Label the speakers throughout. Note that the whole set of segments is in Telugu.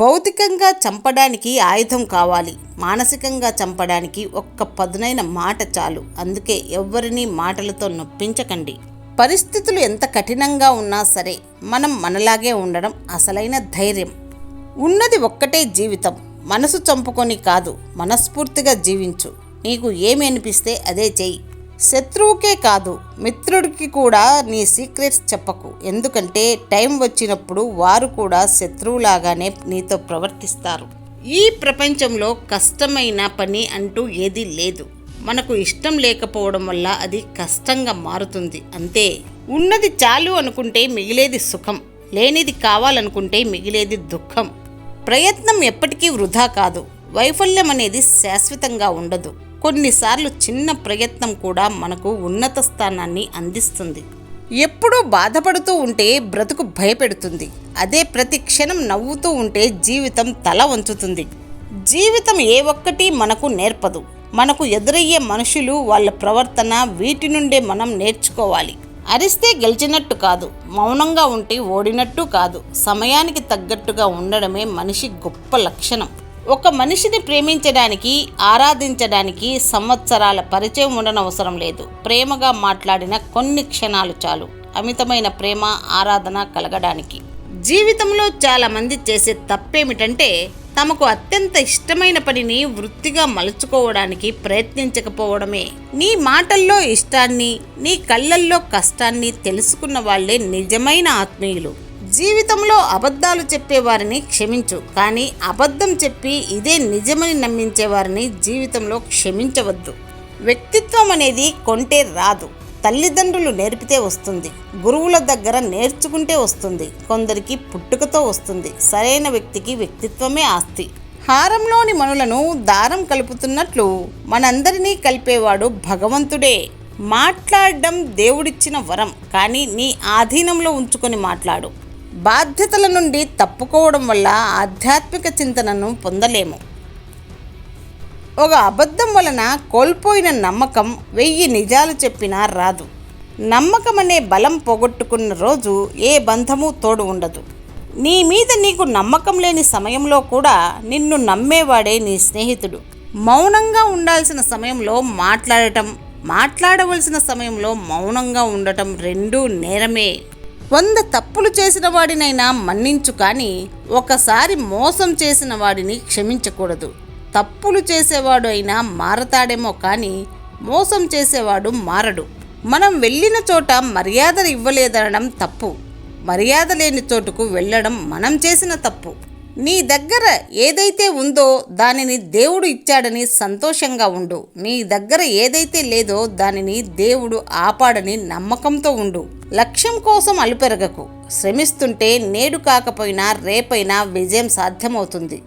Speaker 1: భౌతికంగా చంపడానికి ఆయుధం కావాలి, మానసికంగా చంపడానికి ఒక్క పదునైన మాట చాలు. అందుకే ఎవ్వరినీ మాటలతో నొప్పించకండి. పరిస్థితులు ఎంత కఠినంగా ఉన్నా సరే మనం మనలాగే ఉండడం అసలైన ధైర్యం. ఉన్నది ఒక్కటే జీవితం. మనసు చంపుకొని కాదు, మనస్ఫూర్తిగా జీవించు. నీకు ఏమి అనిపిస్తే అదే చెయ్యి. శత్రువుకే కాదు, మిత్రుడికి కూడా నీ సీక్రెట్స్ చెప్పకు. ఎందుకంటే టైం వచ్చినప్పుడు వారు కూడా శత్రువులాగానే నీతో ప్రవర్తిస్తారు. ఈ ప్రపంచంలో కష్టమైన పని అంటూ ఏదీ లేదు. మనకు ఇష్టం లేకపోవడం వల్ల అది కష్టంగా మారుతుంది, అంతే. ఉన్నది చాలు అనుకుంటే మిగిలేది సుఖం, లేనిది కావాలనుకుంటే మిగిలేది దుఃఖం. ప్రయత్నం ఎప్పటికీ వృధా కాదు. వైఫల్యం అనేది శాశ్వతంగా ఉండదు. కొన్నిసార్లు చిన్న ప్రయత్నం కూడా మనకు ఉన్నత స్థానాన్ని అందిస్తుంది. ఎప్పుడూ బాధపడుతూ ఉంటే బ్రతుకు భయపెడుతుంది. అదే ప్రతి క్షణం నవ్వుతూ ఉంటే జీవితం తల వంచుతుంది. జీవితం ఏ ఒక్కటి మనకు నేర్పదు. మనకు ఎదురయ్యే మనుషులు, వాళ్ళ ప్రవర్తన, వీటి నుండే మనం నేర్చుకోవాలి. అరిస్తే గెలిచినట్టు కాదు, మౌనంగా ఉంటే ఓడినట్టు కాదు. సమయానికి తగ్గట్టుగా ఉండడమే మనిషి గొప్ప లక్షణం. ఒక మనిషిని ప్రేమించడానికి, ఆరాధించడానికి సంవత్సరాల పరిచయం ఉండనవసరం లేదు. ప్రేమగా మాట్లాడిన కొన్ని క్షణాలు చాలు అమితమైన ప్రేమ, ఆరాధన కలగడానికి. జీవితంలో చాలామంది చేసే తప్పేమిటంటే తమకు అత్యంత ఇష్టమైన పనిని వృత్తిగా మలుచుకోవడానికి ప్రయత్నించకపోవడమే. నీ మాటల్లో ఇష్టాన్ని, నీ కళ్ళల్లో కష్టాన్ని తెలుసుకున్న వాళ్లే నిజమైన ఆత్మీయులు. జీవితంలో అబద్ధాలు చెప్పేవారిని క్షమించు, కానీ అబద్ధం చెప్పి ఇదే నిజమని నమ్మించేవారిని జీవితంలో క్షమించవద్దు. వ్యక్తిత్వం అనేది కొంటే రాదు, తల్లిదండ్రులు నేర్పితే వస్తుంది, గురువుల దగ్గర నేర్చుకుంటే వస్తుంది, కొందరికి పుట్టుకతో వస్తుంది. సరైన వ్యక్తికి వ్యక్తిత్వమే ఆస్తి. హారంలోని మణులను దారం కలుపుతున్నట్లు మనందరినీ కలిపేవాడు భగవంతుడే. మాట్లాడడం దేవుడిచ్చిన వరం, కానీ నీ ఆధీనంలో ఉంచుకొని మాట్లాడు. బాధ్యతల నుండి తప్పుకోవడం వల్ల ఆధ్యాత్మిక చింతనను పొందలేము. ఒక అబద్ధం వలన కోల్పోయిన నమ్మకం 1000 నిజాలు చెప్పినా రాదు. నమ్మకం అనే బలం పోగొట్టుకున్న రోజు ఏ బంధము తోడు ఉండదు. నీ మీద నీకు నమ్మకం లేని సమయంలో కూడా నిన్ను నమ్మేవాడే నీ స్నేహితుడు. మౌనంగా ఉండాల్సిన సమయంలో మాట్లాడటం, మాట్లాడవలసిన సమయంలో మౌనంగా ఉండటం రెండూ నేరమే. 100 తప్పులు చేసిన వాడినైనా మన్నించు, కానీ ఒకసారి మోసం చేసిన వాడిని క్షమించకూడదు. తప్పులు చేసేవాడు అయినా మారతాడేమో, కానీ మోసం చేసేవాడు మారడు. మనం వెళ్ళిన చోట మర్యాద ఇవ్వలేదనడం తప్పు. మర్యాద లేని చోటుకు వెళ్ళడం మనం చేసిన తప్పు. నీ దగ్గర ఏదైతే ఉందో దానిని దేవుడు ఇచ్చాడని సంతోషంగా ఉండు. నీ దగ్గర ఏదైతే లేదో దానిని దేవుడు ఆపాడని నమ్మకంతో ఉండు. లక్ష్యం కోసం అలుపెరగకు. శ్రమిస్తుంటే నేడు కాకపోయినా రేపైనా విజయం సాధ్యమవుతుంది.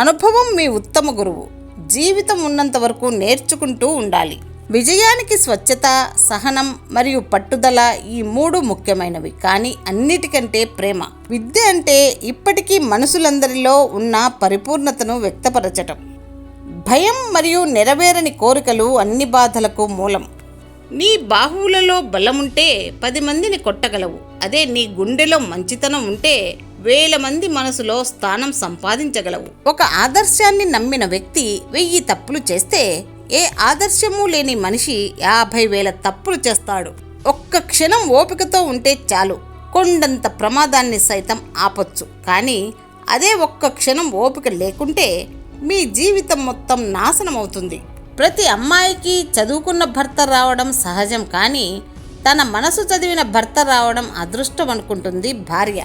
Speaker 1: అనుభవం మీ ఉత్తమ గురువు. జీవితం ఉన్నంత వరకు నేర్చుకుంటూ ఉండాలి. విజయానికి స్వచ్ఛత, సహనం మరియు పట్టుదల, ఈ 3 ముఖ్యమైనవి. కానీ అన్నిటికంటే ప్రేమ. విద్య అంటే ఇప్పటికీ మనుషులందరిలో ఉన్న పరిపూర్ణతను వ్యక్తపరచటం. భయం మరియు నెరవేరని కోరికలు అన్ని బాధలకు మూలం. నీ బాహువులలో బలముంటే 10 మందిని కొట్టగలవు. అదే నీ గుండెలో మంచితనం ఉంటే 1000 మంది మనసులో స్థానం సంపాదించగలవు. ఒక ఆదర్శాన్ని నమ్మిన వ్యక్తి 1000 తప్పులు చేస్తే, ఏ ఆదర్శము లేని మనిషి 50,000 తప్పులు చేస్తాడు. ఒక్క క్షణం ఓపికతో ఉంటే చాలు, కొండంత ప్రమాదాన్ని సైతం ఆపొచ్చు. కానీ అదే ఒక్క క్షణం ఓపిక లేకుంటే మీ జీవితం మొత్తం నాశనం అవుతుంది. ప్రతి అమ్మాయికి చదువుకున్న భర్త రావడం సహజం, కానీ తన మనసు చదివిన భర్త రావడం అదృష్టం అనుకుంటుంది భార్య.